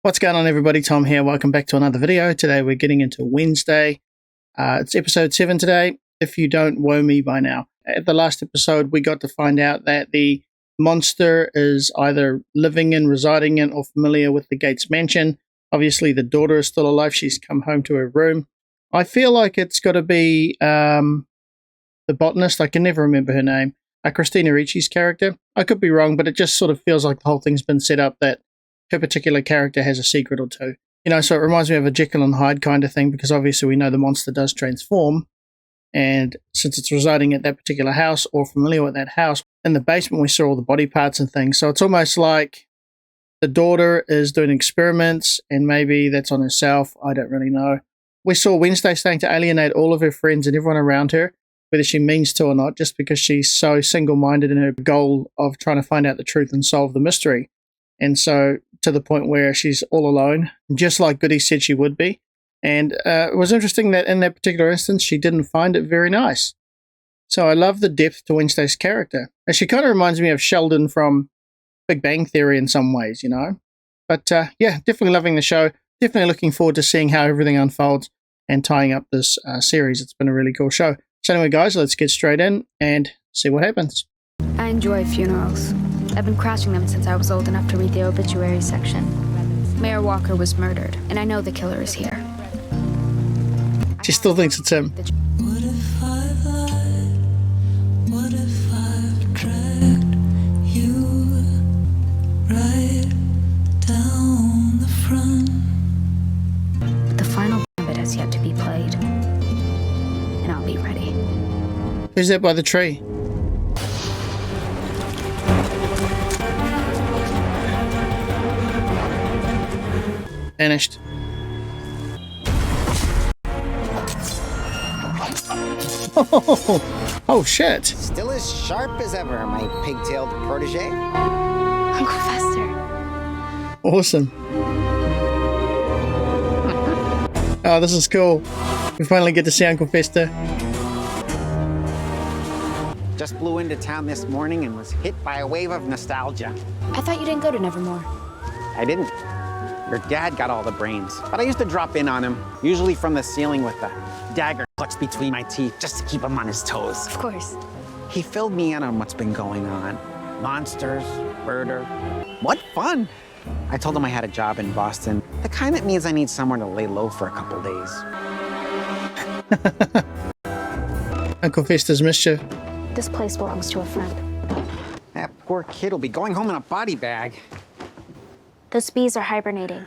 What's going on, everybody? Tom here. Welcome back to another video. Today we're getting into Wednesday. It's episode 7 today, if you don't know me by now. At the last episode, we got to find out that the monster is either living in, residing in, or familiar with the Gates mansion. Obviously, the daughter is still alive. She's come home to her room. I feel like it's got to be the botanist. I can never remember her name. Christina Ricci's character. I could be wrong, but it just sort of feels like the whole thing's been set up that her particular character has a secret or two. You know, so it reminds me of a Jekyll and Hyde kind of thing, because obviously we know the monster does transform. And since it's residing at that particular house or familiar with that house, in the basement we saw all the body parts and things. So it's almost like the daughter is doing experiments and maybe that's on herself. I don't really know. We saw Wednesday starting to alienate all of her friends and everyone around her, whether she means to or not, just because she's so single-minded in her goal of trying to find out the truth and solve the mystery. And so to the point where she's all alone, just like Goody said she would be. And it was interesting that in that particular instance, she didn't find it very nice. So I love the depth to Wednesday's character. And she kind of reminds me of Sheldon from Big Bang Theory in some ways, you know. But yeah, definitely loving the show. Definitely looking forward to seeing how everything unfolds and tying up this series. It's been a really cool show. So anyway, guys, let's get straight in and see what happens. I enjoy funerals. I've been crashing them since I was old enough to read the obituary section. Mayor Walker was murdered, and I know the killer is here. She still thinks it's him. What if I lied? What if I've dragged you right down the front? But the final gambit has yet to be played, and I'll be ready. Who's that by the tree? Vanished. Oh shit. Still as sharp as ever, my pigtailed protege. Uncle Fester. Awesome. Oh, this is cool. We finally get to see Uncle Fester. Just blew into town this morning and was hit by a wave of nostalgia. I thought you didn't go to Nevermore. I didn't. Your dad got all the brains, but I used to drop in on him, usually from the ceiling with the dagger clutched between my teeth, just to keep him on his toes. Of course. He filled me in on what's been going on. Monsters, murder. What fun! I told him I had a job in Boston, the kind that means I need somewhere to lay low for a couple days. Uncle Fester's mischief. This place belongs to a friend. That poor kid will be going home in a body bag. Those bees are hibernating.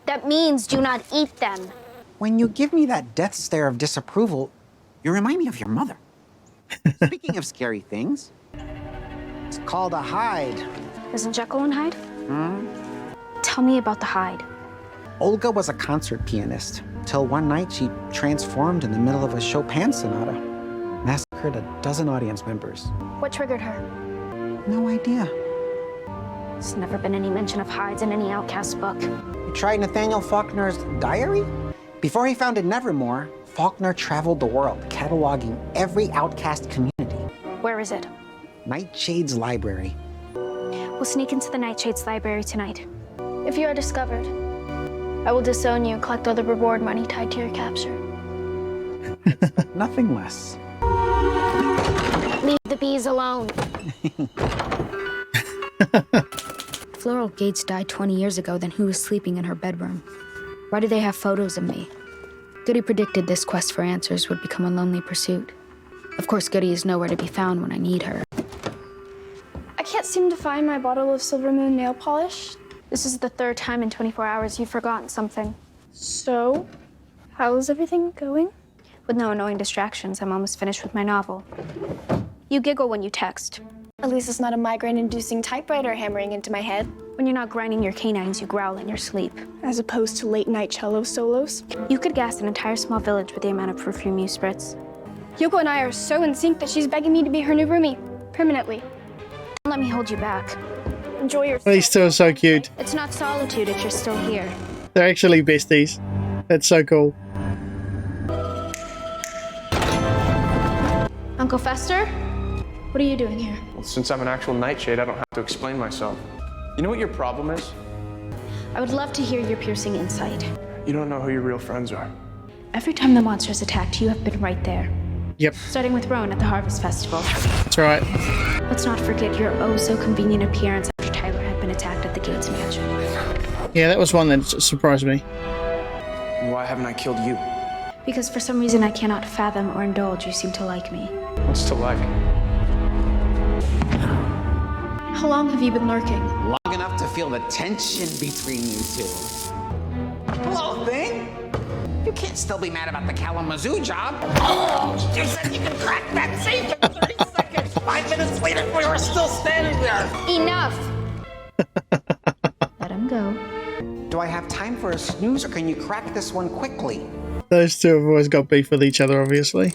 That means do not eat them. When you give me that death stare of disapproval, you remind me of your mother. Speaking of scary things, it's called a hide. Isn't Jekyll and Hyde? Tell me about the hide. Olga was a concert pianist, till one night she transformed in the middle of a Chopin sonata, massacred a dozen audience members. What triggered her? No idea. There's never been any mention of hides in any Outcast book. You tried Nathaniel Faulkner's diary? Before he founded Nevermore, Faulkner traveled the world, cataloging every outcast community. Where is it? Nightshade's library. We'll sneak into the Nightshade's library tonight. If you are discovered, I will disown you and collect all the reward money tied to your capture. Expect nothing less. Leave the bees alone. Floral Gates died 20 years ago, then who was sleeping in her bedroom? Why do they have photos of me? Goody predicted this quest for answers would become a lonely pursuit. Of course, Goody is nowhere to be found when I need her. I can't seem to find my bottle of Silver Moon nail polish. This is the third time in 24 hours you've forgotten something. So, how's everything going? With no annoying distractions, I'm almost finished with my novel. You giggle when you text. At least it's not a migraine-inducing typewriter hammering into my head. When you're not grinding your canines, you growl in your sleep. As opposed to late-night cello solos. You could gas an entire small village with the amount of perfume you spritz. Yoko and I are so in sync that she's begging me to be her new roomie, permanently. Don't let me hold you back. Enjoy yourself. These two are so cute. It's not solitude if you're still here. They're actually besties. That's so cool. Uncle Fester? What are you doing here? Well, since I'm an actual nightshade, I don't have to explain myself. You know what your problem is? I would love to hear your piercing insight. You don't know who your real friends are. Every time the monsters attacked, you have been right there. Yep, Starting with Rowan at the Harvest Festival. that's right. Let's not forget your oh-so-convenient appearance after Tyler had been attacked at the Gates mansion. Yeah, that was one that surprised me. Why haven't I killed you? Because for some reason I cannot fathom or indulge, you seem to like me. What's to like? How long have you been lurking? Long enough to feel the tension between you two. Hello, thing. You can't still be mad about the Kalamazoo job. Oh, you said you could crack that safe in 30 seconds. 5 minutes later, we were still standing there. Enough! Let him go. Do I have time for a snooze, or can you crack this one quickly? Those two have always got beef with each other, obviously.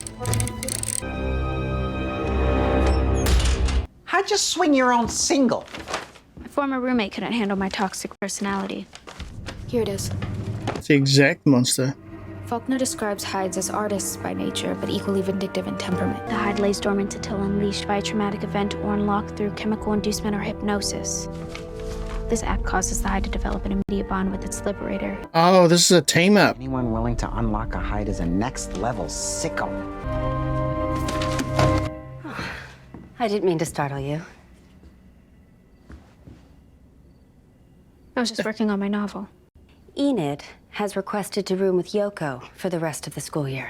How'd you swing your own single? My former roommate couldn't handle my toxic personality. Here it is. It's the exact monster. Faulkner describes hides as artists by nature, but equally vindictive in temperament. The hide lays dormant until unleashed by a traumatic event or unlocked through chemical inducement or hypnosis. This act causes the hide to develop an immediate bond with its liberator. Oh, this is a team up. Anyone willing to unlock a hide is a next level sicko. I didn't mean to startle you. I was just working on my novel. Enid has requested to room with Yoko for the rest of the school year.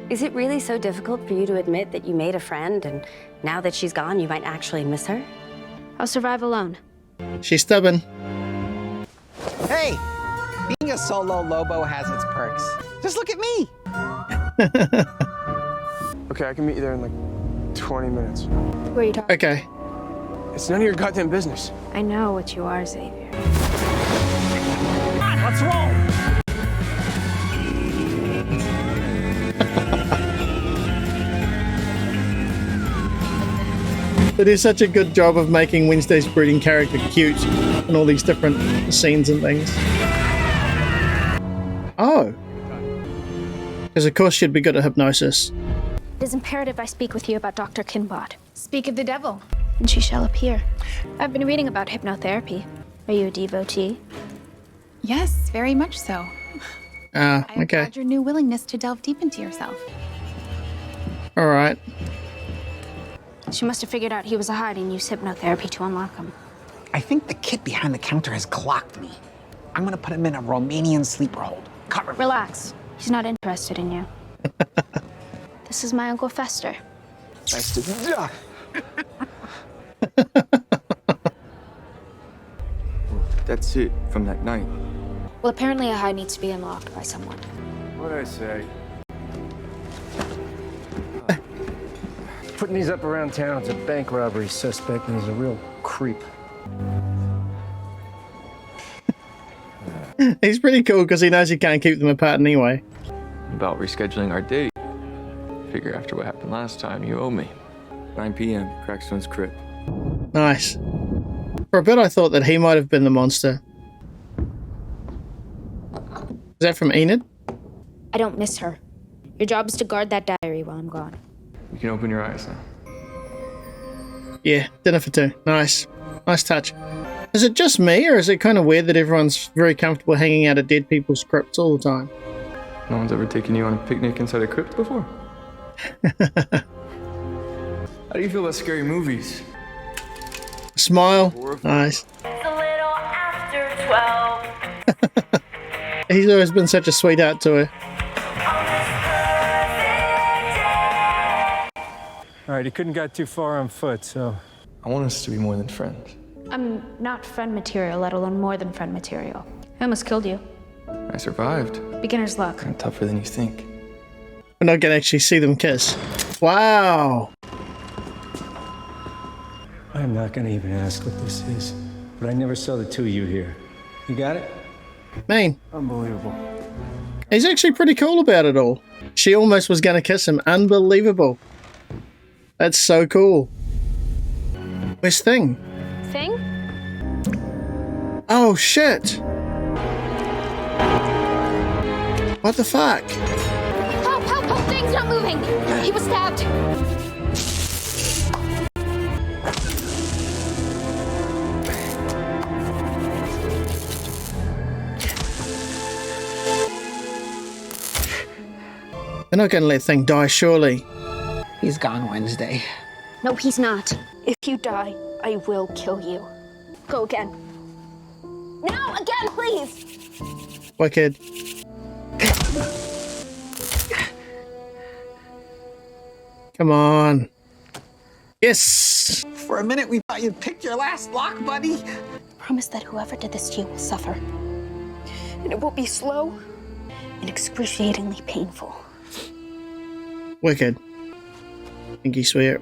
Is it really so difficult for you to admit that you made a friend, and now that she's gone, you might actually miss her? I'll survive alone. She's stubborn. Hey, being a solo Lobo has its perks. Just look at me. Okay, I can meet you there in like 20 minutes. Who are you talking? Okay. It's none of your goddamn business. I know what you are, Xavier. Come on, let's roll. They do such a good job of making Wednesday's brooding character cute in all these different scenes and things. Oh. Because of course she'd be good at hypnosis. It is imperative I speak with you about Dr. Kinbot, Speak of the devil. and she shall appear. I've been reading about hypnotherapy. Are you a devotee? Yes, very much so. Ah, I okay. applaud your new willingness to delve deep into yourself. Alright. She must have figured out he was a hide and used hypnotherapy to unlock him. I think the kid behind the counter has clocked me. I'm gonna put him in a Romanian sleeper hold. Cover me. Relax. He's not interested in you. This is my Uncle Fester. Nice to... That's it from that night. Well, apparently a hide needs to be unlocked by someone. What'd I say? Putting these up around town is a bank robbery suspect and he's a real creep. He's pretty cool because he knows he can't keep them apart anyway. About rescheduling our date. Figure after what happened last time, you owe me. 9 p.m., Crackstone's crib. Nice. For a bit I thought that he might have been the monster. Is that from Enid? I don't miss her. Your job is to guard that diary while I'm gone. You can open your eyes now. Yeah, dinner for two. Nice. Nice touch. Is it just me, or is it kind of weird that everyone's very comfortable hanging out at dead people's crypts all the time? No one's ever taken you on a picnic inside a crypt before? How do you feel about scary movies? Smile. Nice. It's a little after 12. He's always been such a sweetheart to her. All right, he couldn't get too far on foot, so... I want us to be more than friends. I'm not friend material, let alone more than friend material. I almost killed you. I survived. Beginner's luck. I'm tougher than you think. We're not going to actually see them kiss. Wow. I'm not gonna even ask what this is, but I never saw the two of you here. You got it? Man, Unbelievable. he's actually pretty cool about it all. She almost was going to kiss him. Unbelievable. That's so cool. Where's Thing? Thing? Oh, shit. What the fuck? Help, help, help! Thing's not moving! He was stabbed! They're not going to let Thing die, surely. He's gone Wednesday. No, he's not. If you die, I will kill you. Go again. No, again, please! Wicked. Come on. Yes! For a minute, we thought you'd picked your last lock, buddy. Promise that whoever did this to you will suffer. And it will be slow and excruciatingly painful. Wicked. Pinky swear.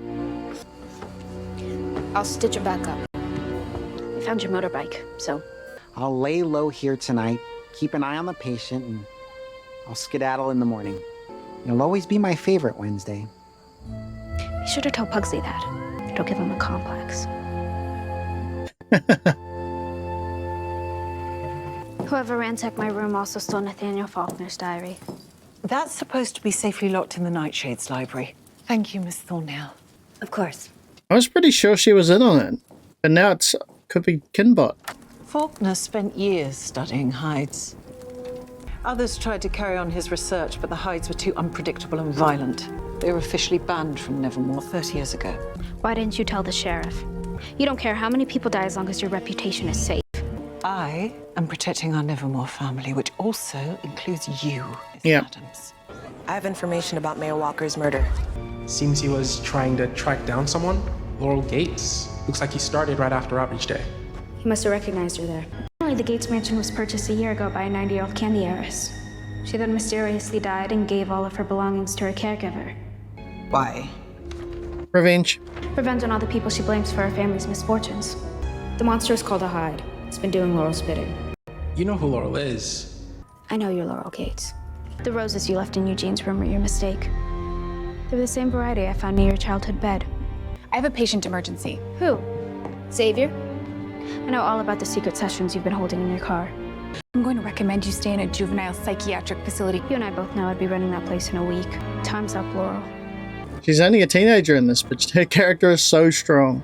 I'll stitch it back up. We found your motorbike, so... I'll lay low here tonight, keep an eye on the patient, and I'll skedaddle in the morning. You'll always be my favorite, Wednesday. Be sure to tell Pugsley that. It'll give him a complex. Whoever ransacked my room also stole Nathaniel Faulkner's diary. That's supposed to be safely locked in the Nightshades library. Thank you, Miss Thornhill. Of course. I was pretty sure she was in on it. But now it could be Kinbot. Faulkner spent years studying hides. Others tried to carry on his research, but the hides were too unpredictable and violent. They were officially banned from Nevermore 30 years ago. Why didn't you tell the sheriff? You don't care how many people die as long as your reputation is safe. I am protecting our Nevermore family, which also includes you, Miss Adams. I have information about Mayor Walker's murder. Seems he was trying to track down someone. Laurel Gates. Looks like he started right after Outreach Day. He must have recognized her there. Apparently, the Gates mansion was purchased a year ago by a 90-year-old candy heiress. She then mysteriously died and gave all of her belongings to her caregiver. Why? Revenge. Revenge on all the people she blames for her family's misfortunes. The monster is called a Hyde. It's been doing Laurel's bidding. You know who Laurel is. I know you're Laurel Gates. The roses you left in Eugene's room were your mistake. They were the same variety I found near your childhood bed. I have a patient emergency. Who? Xavier? I know all about the secret sessions you've been holding in your car. I'm going to recommend you stay in a juvenile psychiatric facility. You and I both know I'd be running that place in a week. Time's up, Laurel. She's only a teenager in this, but her character is so strong.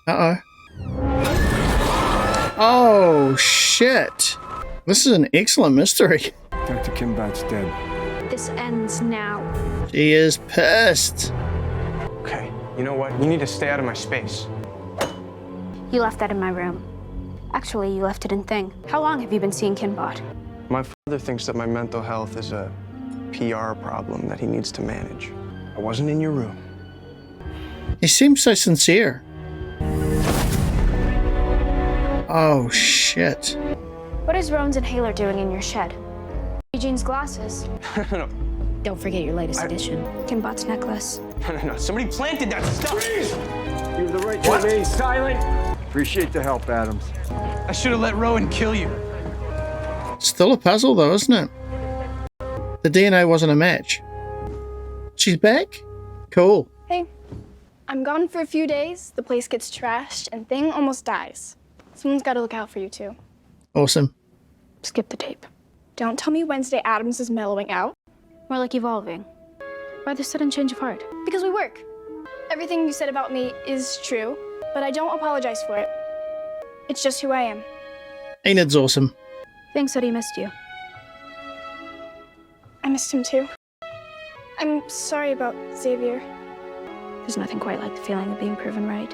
Uh-oh. Oh, shit. This is an excellent mystery. Dr. Kimbot's dead. This ends now. She is pissed. Okay, you know what? You need to stay out of my space. You left that in my room. Actually, you left it in Thing. How long have you been seeing Kinbot? My father thinks that my mental health is a PR problem that he needs to manage. I wasn't in your room. He seems so sincere. Oh, shit. What is Rowan's inhaler doing in your shed? Eugene's glasses. No. Don't forget your latest edition. Kinbot's necklace. No. Somebody planted that stuff. Freeze! You have the right to remain silent. Appreciate the help, Adams. I should have let Rowan kill you. Still a puzzle, though, isn't it? The DNA wasn't a match. She's back? Cool. Hey, I'm gone for a few days, the place gets trashed, and Thing almost dies. Someone's got to look out for you, too. Awesome. Skip the tape. Don't tell me Wednesday Adams is mellowing out. More like evolving. Why the sudden change of heart? Because we work. Everything you said about me is true, but I don't apologize for it. It's just who I am. Enid's awesome. Thing said he missed you. I missed him, too. I'm sorry about Xavier. There's nothing quite like the feeling of being proven right.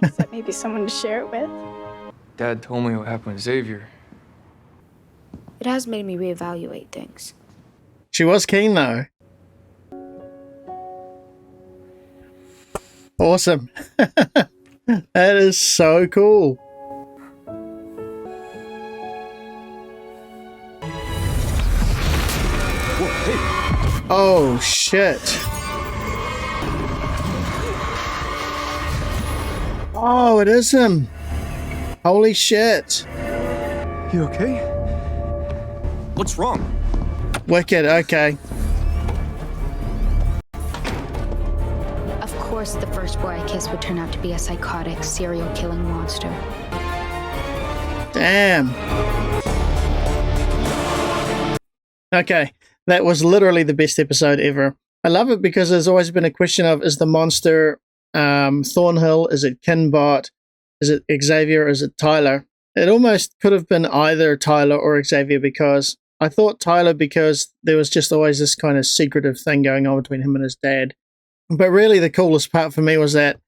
Except maybe someone to share it with. Dad told me what happened with Xavier. It has made me reevaluate things. She was keen, though. Awesome. That is so cool. Oh, shit. Oh, it is him. Holy shit. You okay? What's wrong? Wicked, okay. Of course, the first boy I kissed would turn out to be a psychotic, serial-killing monster. Damn. Okay, that was literally the best episode ever. I love it because there's always been a question of, is the monster Thornhill? Is it Kinbot? Is it Xavier? Is it Tyler? It almost could have been either Tyler or Xavier because I thought Tyler because there was just always this kind of secretive thing going on between him and his dad. But really the coolest part for me was that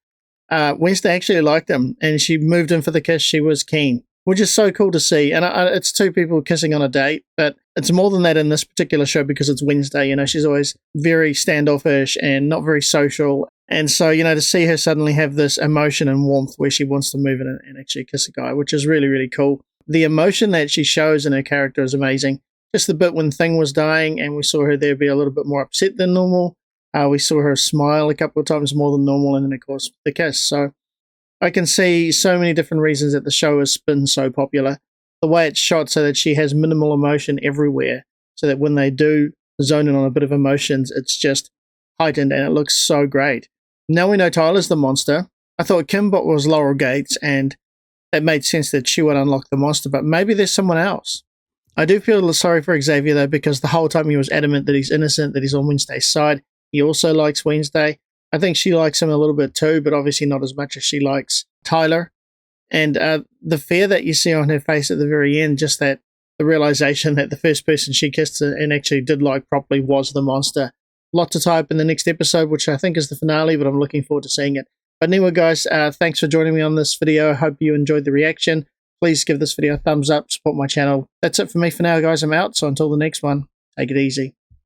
Wednesday actually liked him and she moved in for the kiss. She was keen, which is so cool to see. And it's two people kissing on a date, but it's more than that in this particular show because it's Wednesday. You know, she's always very standoffish and not very social. And so, you know, to see her suddenly have this emotion and warmth where she wants to move in and actually kiss a guy, which is really, really cool. The emotion that she shows in her character is amazing. Just the bit when Thing was dying and we saw her there be a little bit more upset than normal. We saw her smile a couple of times more than normal, and then, of course, the kiss. So I can see so many different reasons that the show has been so popular. The way it's shot so that she has minimal emotion everywhere, so that when they do zone in on a bit of emotions, it's just heightened and it looks so great. Now we know Tyler's the monster. I thought Kimbot was Laurel Gates, and it made sense that she would unlock the monster, but maybe there's someone else. I do feel a little sorry for Xavier, though, because the whole time he was adamant that he's innocent, that he's on Wednesday's side. He also likes Wednesday. I think she likes him a little bit too, but obviously not as much as she likes Tyler. And the fear that you see on her face at the very end, just that the realization that the first person she kissed and actually did like properly was the monster. A lot to tie up in the next episode, which I think is the finale, but I'm looking forward to seeing it. But anyway, guys, thanks for joining me on this video. I hope you enjoyed the reaction. Please give this video a thumbs up, support my channel. That's it for me for now, guys. I'm out, so until the next one, take it easy.